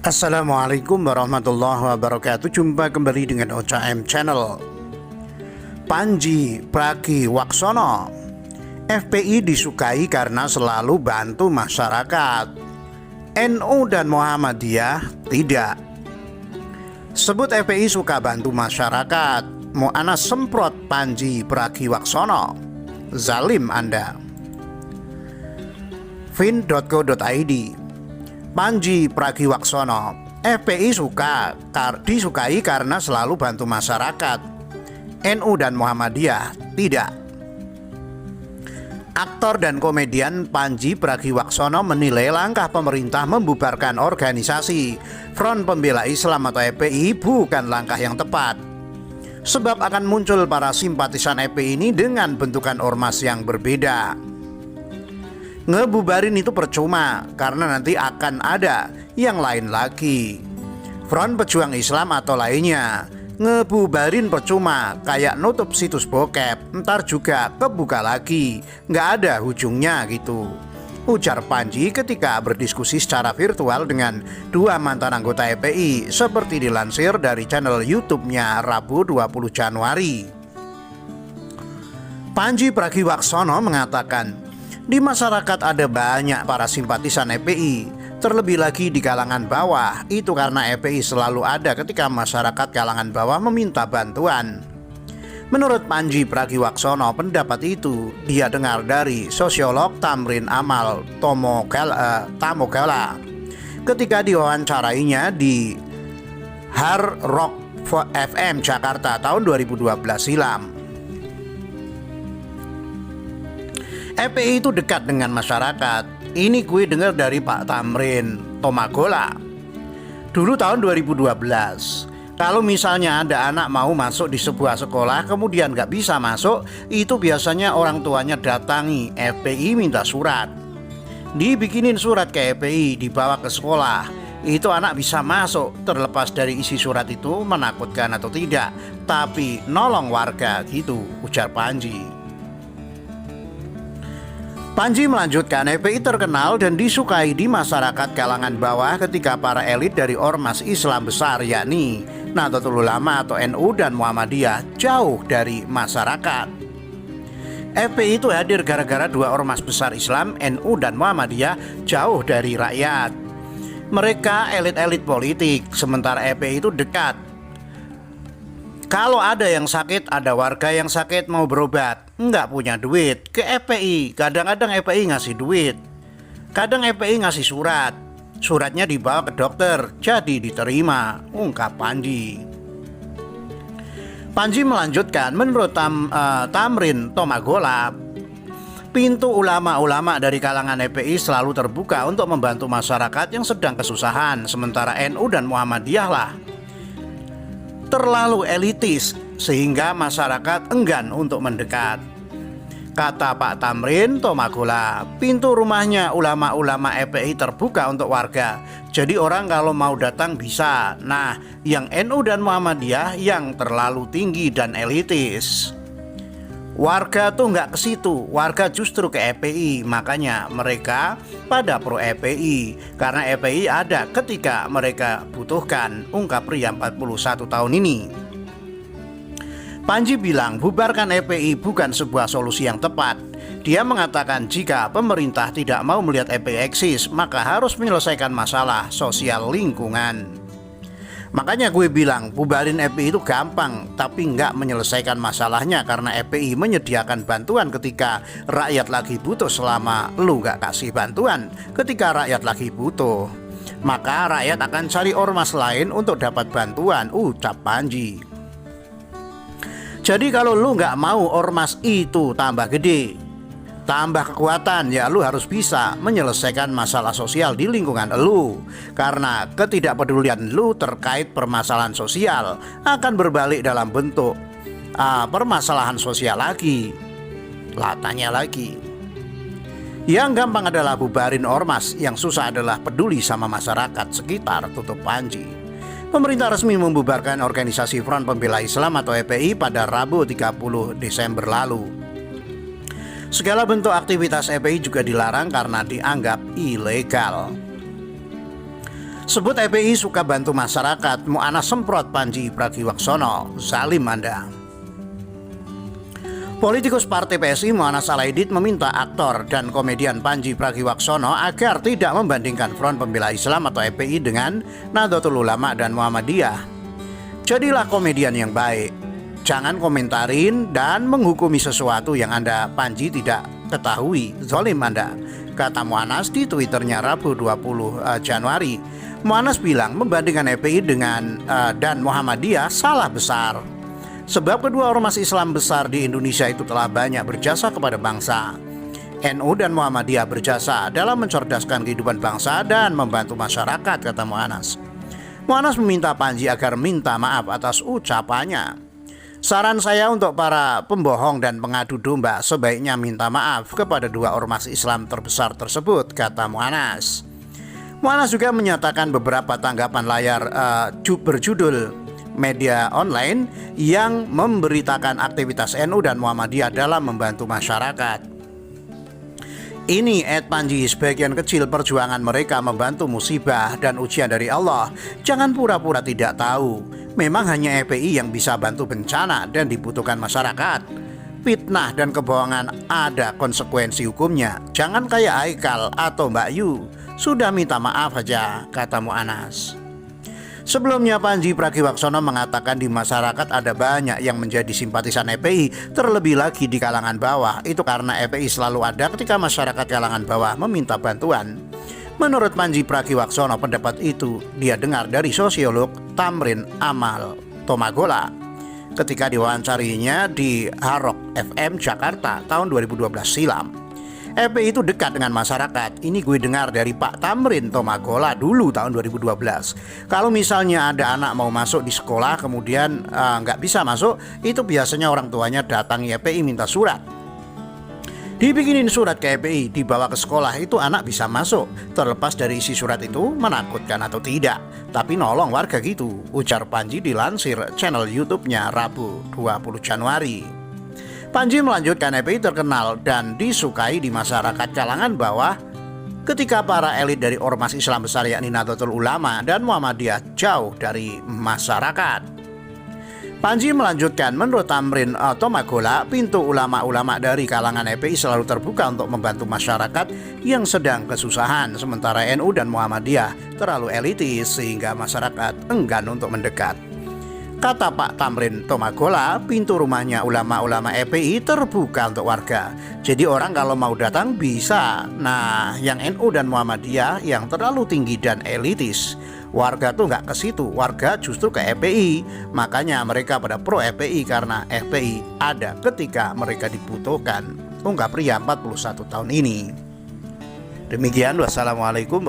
Assalamualaikum warahmatullahi wabarakatuh. Jumpa kembali dengan OCM Channel. Panji Pragiwaksono, FPI disukai karena selalu bantu masyarakat. NU dan Muhammadiyah tidak. Sebut FPI suka bantu masyarakat, mau ana semprot Panji Pragiwaksono. Zalim Anda. Fin.co.id. Panji Pragiwaksono, FPI disukai karena selalu bantu masyarakat. NU dan Muhammadiyah tidak. Aktor dan komedian Panji Pragiwaksono menilai langkah pemerintah membubarkan organisasi Front Pembela Islam atau FPI bukan langkah yang tepat. Sebab akan muncul para simpatisan FPI ini dengan bentukan ormas yang berbeda. Ngebubarin itu percuma karena nanti akan ada yang lain lagi. Front Pejuang Islam atau lainnya. Ngebubarin percuma kayak nutup situs bokep, ntar juga kebuka lagi, nggak ada ujungnya gitu, ujar Panji ketika berdiskusi secara virtual dengan dua mantan anggota FPI seperti dilansir dari channel YouTube-nya Rabu 20 Januari. Panji Pragiwaksono mengatakan, di masyarakat ada banyak para simpatisan FPI, terlebih lagi di kalangan bawah. Itu karena FPI selalu ada ketika masyarakat kalangan bawah meminta bantuan. Menurut Panji Pragiwaksono, pendapat itu dia dengar dari sosiolog Tamrin Amal Tamogala ketika diwawancarainya di Hard Rock FM Jakarta tahun 2012 silam. FPI itu dekat dengan masyarakat. Ini gue dengar dari Pak Tamrin Tomagola. Dulu tahun 2012, kalau misalnya ada anak mau masuk di sebuah sekolah kemudian gak bisa masuk, itu biasanya orang tuanya datangi FPI minta surat. Dibikinin surat ke FPI, dibawa ke sekolah. Itu anak bisa masuk, terlepas dari isi surat itu menakutkan atau tidak, tapi nolong warga gitu, ujar Panji. Panji melanjutkan, FPI terkenal dan disukai di masyarakat kalangan bawah ketika para elit dari ormas Islam besar yakni Nahdlatul Ulama atau NU dan Muhammadiyah jauh dari masyarakat. FPI itu hadir gara-gara dua ormas besar Islam, NU dan Muhammadiyah, jauh dari rakyat. Mereka elit-elit politik, sementara FPI itu dekat. Kalau ada yang sakit, ada warga yang sakit mau berobat, nggak punya duit, ke FPI. Kadang-kadang FPI ngasih duit, kadang FPI ngasih surat. Suratnya dibawa ke dokter, jadi diterima, ungkap Panji. Panji melanjutkan, menurut Tamrin Tomagola, pintu ulama-ulama dari kalangan FPI selalu terbuka untuk membantu masyarakat yang sedang kesusahan, sementara NU dan Muhammadiyah lah terlalu elitis sehingga masyarakat enggan untuk mendekat. Kata Pak Tamrin Tomagola, pintu rumahnya ulama-ulama FPI terbuka untuk warga, jadi orang kalau mau datang bisa. Nah, yang NU dan Muhammadiyah yang terlalu tinggi dan elitis. Warga tuh nggak ke situ, warga justru ke FPI. Makanya mereka pada pro FPI, karena FPI ada ketika mereka butuhkan, ungkap pria 41 tahun ini. Panji bilang bubarkan FPI bukan sebuah solusi yang tepat. Dia mengatakan jika pemerintah tidak mau melihat FPI eksis, maka harus menyelesaikan masalah sosial lingkungan. Makanya gue bilang bubarin FPI itu gampang, tapi nggak menyelesaikan masalahnya karena FPI menyediakan bantuan ketika rakyat lagi butuh. Selama lu nggak kasih bantuan ketika rakyat lagi butuh, maka rakyat akan cari ormas lain untuk dapat bantuan, ucap Panji. Jadi kalau lu nggak mau ormas itu tambah gede, tambah kekuatan, ya lu harus bisa menyelesaikan masalah sosial di lingkungan lu. Karena ketidakpedulian lu terkait permasalahan sosial akan berbalik dalam bentuk permasalahan sosial lagi. Tanya lagi. Yang gampang adalah bubarin ormas, yang susah adalah peduli sama masyarakat sekitar, tutup Panji. Pemerintah resmi membubarkan organisasi Front Pembela Islam atau FPI pada Rabu 30 Desember lalu. Segala bentuk aktivitas FPI juga dilarang karena dianggap ilegal. Sebut FPI suka bantu masyarakat, Mu'anas semprot Panji Pragiwaksono, zalim Anda. Politikus Partai PSI Mu'anas Alaidit meminta aktor dan komedian Panji Pragiwaksono agar tidak membandingkan Front Pembela Islam atau FPI dengan Nahdlatul Ulama dan Muhammadiyah. Jadilah komedian yang baik, jangan komentarin dan menghukumi sesuatu yang Anda Panji tidak ketahui, zalim Anda, kata Mu'anas di Twitternya Rabu 20 Januari. Mu'anas bilang membandingkan FPI dengan dan Muhammadiyah salah besar. Sebab kedua ormas Islam besar di Indonesia itu telah banyak berjasa kepada bangsa. NU dan Muhammadiyah berjasa dalam mencerdaskan kehidupan bangsa dan membantu masyarakat, kata Mu'anas. Mu'anas meminta Panji agar minta maaf atas ucapannya. Saran saya untuk para pembohong dan pengadu domba sebaiknya minta maaf kepada dua ormas Islam terbesar tersebut, kata Mu'anas. Mu'anas juga menyatakan beberapa tanggapan layar berjudul media online yang memberitakan aktivitas NU dan Muhammadiyah dalam membantu masyarakat. Ini Panji, sebagian kecil perjuangan mereka membantu musibah dan ujian dari Allah. Jangan pura-pura tidak tahu. Memang hanya FPI yang bisa bantu bencana dan dibutuhkan masyarakat. Fitnah dan kebohongan ada konsekuensi hukumnya. Jangan kayak Haikal atau Mbak Yu. Sudah minta maaf aja, kata Mu'anas. Sebelumnya Panji Pragiwaksono mengatakan di masyarakat ada banyak yang menjadi simpatisan FPI, terlebih lagi di kalangan bawah. Itu karena FPI selalu ada ketika masyarakat kalangan bawah meminta bantuan. Menurut Panji Pragiwaksono, pendapat itu dia dengar dari sosiolog Tamrin Amal Tomagola ketika diwawancarinya di Harok FM Jakarta tahun 2012 silam. FPI itu dekat dengan masyarakat. Ini gue dengar dari Pak Tamrin Tomagola dulu tahun 2012. Kalau misalnya ada anak mau masuk di sekolah kemudian nggak bisa masuk, itu biasanya orang tuanya datangi FPI minta surat. Dibikinin surat ke FPI, dibawa ke sekolah, itu anak bisa masuk. Terlepas dari isi surat itu menakutkan atau tidak, tapi nolong warga gitu, ujar Panji dilansir channel YouTube-nya Rabu 20 Januari. Panji melanjutkan, FPI terkenal dan disukai di masyarakat kalangan bawah ketika para elit dari ormas Islam besar yakni Nahdlatul Ulama dan Muhammadiyah jauh dari masyarakat. Panji melanjutkan, menurut Tamrin Tomagola, pintu ulama-ulama dari kalangan FPI selalu terbuka untuk membantu masyarakat yang sedang kesusahan, sementara NU dan Muhammadiyah terlalu elitis sehingga masyarakat enggan untuk mendekat. Kata Pak Tamrin Tomagola, pintu rumahnya ulama-ulama FPI terbuka untuk warga. Jadi orang kalau mau datang bisa. Nah, yang NU dan Muhammadiyah yang terlalu tinggi dan elitis, warga tuh nggak ke situ, warga justru ke FPI. Makanya mereka pada pro FPI karena FPI ada ketika mereka dibutuhkan, ungkap pria 41 tahun ini. Demikian, wassalamualaikum.